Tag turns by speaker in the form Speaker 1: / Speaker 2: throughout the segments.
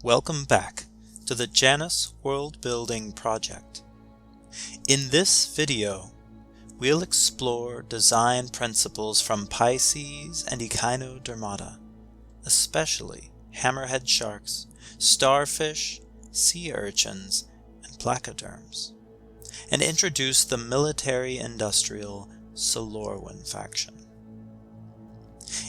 Speaker 1: Welcome back to the Janus World Building Project. In this video, we'll explore design principles from Pisces and Echinodermata, especially hammerhead sharks, starfish, sea urchins, and placoderms, and introduce the military-industrial Solorwan faction.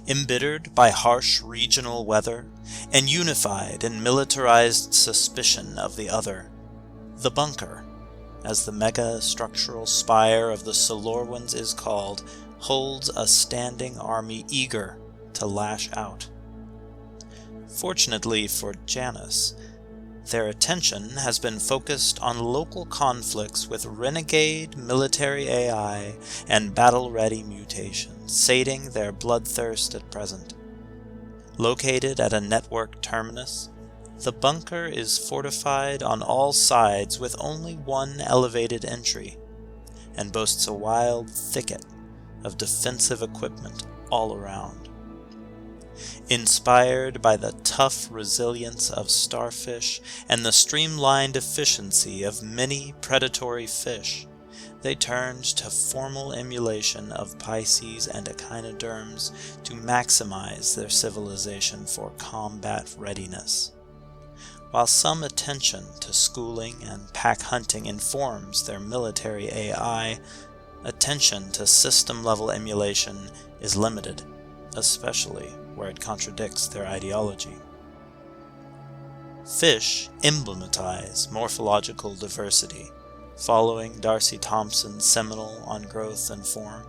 Speaker 1: Embittered by harsh regional weather and unified in militarized suspicion of the other, the bunker, as the mega-structural spire of the Solorwans is called, holds a standing army eager to lash out. Fortunately for Janus, their attention has been focused on local conflicts with renegade military AI and battle-ready mutations, sating their bloodthirst at present. Located at a network terminus, the bunker is fortified on all sides with only one elevated entry, and boasts a wild thicket of defensive equipment all around. Inspired by the tough resilience of starfish and the streamlined efficiency of many predatory fish, they turned to formal emulation of Pisces and Echinoderms to maximize their civilization for combat readiness. While some attention to schooling and pack hunting informs their military AI, attention to system-level emulation is limited, especially where it contradicts their ideology. Fish emblematize morphological diversity, following Darcy Thompson's seminal On Growth and Form,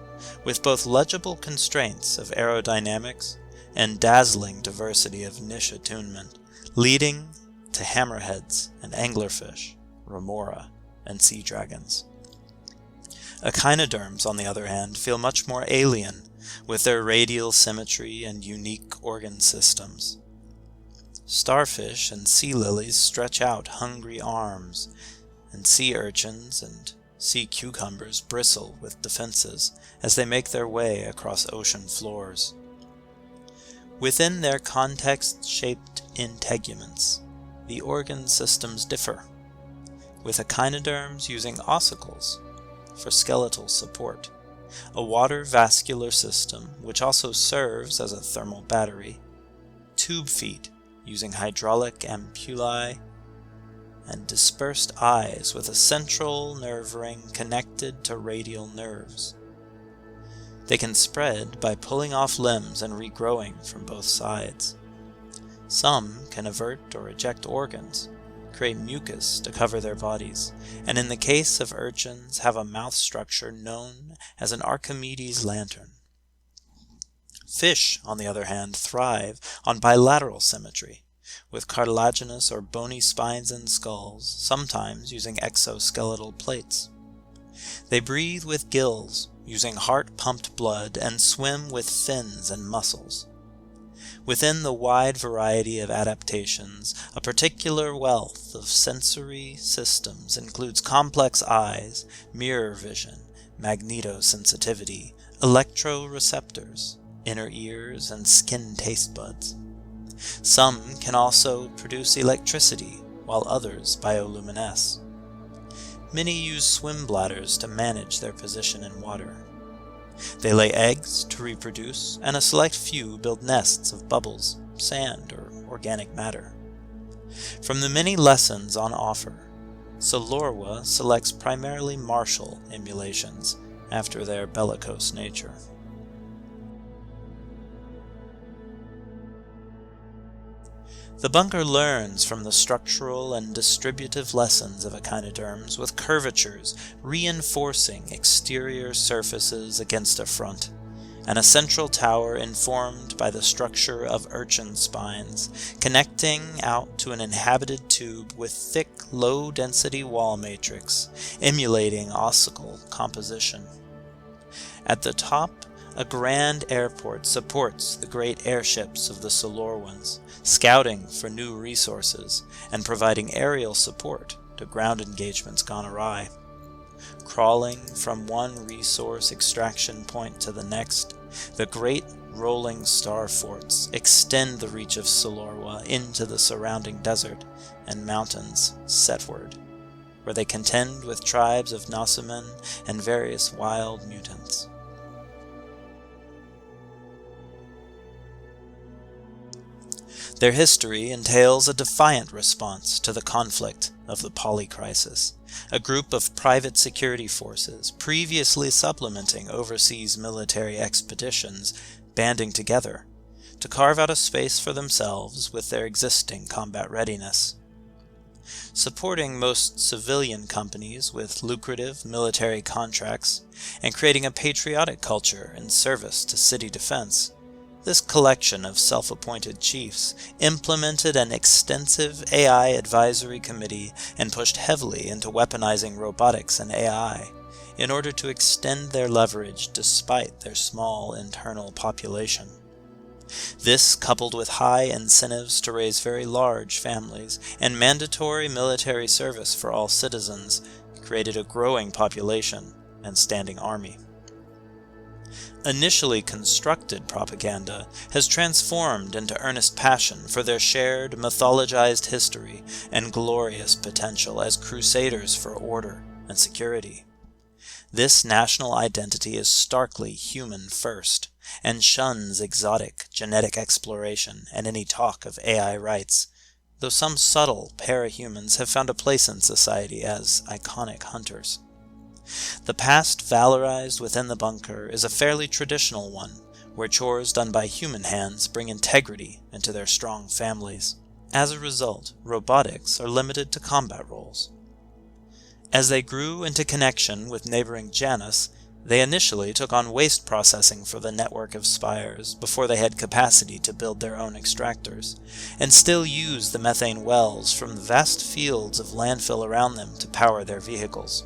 Speaker 1: with both legible constraints of aerodynamics and dazzling diversity of niche attunement, leading to hammerheads and anglerfish, remora, and sea dragons. Echinoderms, on the other hand, feel much more alien, with their radial symmetry and unique organ systems. Starfish and sea lilies stretch out hungry arms, and sea urchins and sea cucumbers bristle with defenses as they make their way across ocean floors. Within their context-shaped integuments, the organ systems differ, with echinoderms using ossicles for skeletal support, a water vascular system which also serves as a thermal battery, tube feet using hydraulic ampullae, and dispersed eyes with a central nerve ring connected to radial nerves. They can spread by pulling off limbs and regrowing from both sides. Some can avert or eject organs, create mucus to cover their bodies, and in the case of urchins have a mouth structure known as an Archimedes lantern. Fish, on the other hand, thrive on bilateral symmetry, with cartilaginous or bony spines and skulls, sometimes using exoskeletal plates. They breathe with gills, using heart-pumped blood, and swim with fins and muscles. Within the wide variety of adaptations, a particular wealth of sensory systems includes complex eyes, mirror vision, magnetosensitivity, electroreceptors, inner ears, and skin taste buds. Some can also produce electricity, while others bioluminesce. Many use swim bladders to manage their position in water. They lay eggs to reproduce, and a select few build nests of bubbles, sand, or organic matter. From the many lessons on offer, Solorwa selects primarily martial emulations after their bellicose nature. The bunker learns from the structural and distributive lessons of echinoderms, with curvatures reinforcing exterior surfaces against a front, and a central tower informed by the structure of urchin spines, connecting out to an inhabited tube with thick, low-density wall matrix, emulating ossicle composition. At the top, a grand airport supports the great airships of the Solorwans, scouting for new resources and providing aerial support to ground engagements gone awry. Crawling from one resource extraction point to the next, the great rolling star forts extend the reach of Solorwa into the surrounding desert and mountains setward, where they contend with tribes of Nasumen and various wild mutants. Their history entails a defiant response to the conflict of the Polycrisis, a group of private security forces previously supplementing overseas military expeditions banding together to carve out a space for themselves with their existing combat readiness. Supporting most civilian companies with lucrative military contracts and creating a patriotic culture in service to city defense, this collection of self-appointed chiefs implemented an extensive AI advisory committee and pushed heavily into weaponizing robotics and AI in order to extend their leverage despite their small internal population. This, coupled with high incentives to raise very large families and mandatory military service for all citizens, created a growing population and standing army. Initially constructed propaganda has transformed into earnest passion for their shared mythologized history and glorious potential as crusaders for order and security. This national identity is starkly human first, and shuns exotic genetic exploration and any talk of AI rights, though some subtle parahumans have found a place in society as iconic hunters. The past valorized within the bunker is a fairly traditional one, where chores done by human hands bring integrity into their strong families. As a result, robotics are limited to combat roles. As they grew into connection with neighboring Janus, they initially took on waste processing for the network of spires before they had capacity to build their own extractors, and still use the methane wells from the vast fields of landfill around them to power their vehicles.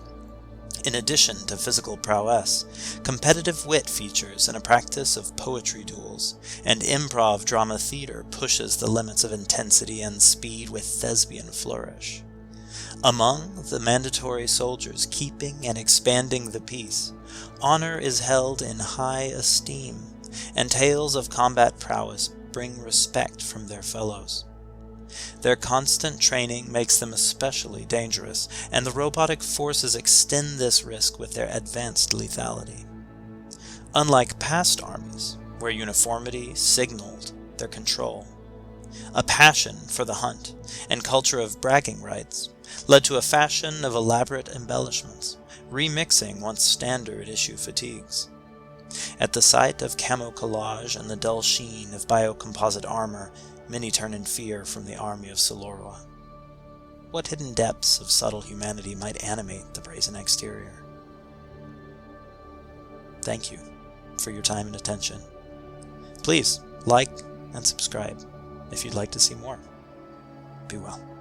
Speaker 1: In addition to physical prowess, competitive wit features in a practice of poetry duels, and improv drama theater pushes the limits of intensity and speed with thespian flourish. Among the mandatory soldiers keeping and expanding the peace, honor is held in high esteem, and tales of combat prowess bring respect from their fellows. Their constant training makes them especially dangerous, and the robotic forces extend this risk with their advanced lethality. Unlike past armies, where uniformity signaled their control, a passion for the hunt and culture of bragging rights led to a fashion of elaborate embellishments, remixing once standard issue fatigues. At the sight of camo collage and the dull sheen of biocomposite armor, many turn in fear from the army of Solorwan. What hidden depths of subtle humanity might animate the brazen exterior? Thank you for your time and attention. Please like and subscribe if you'd like to see more. Be well.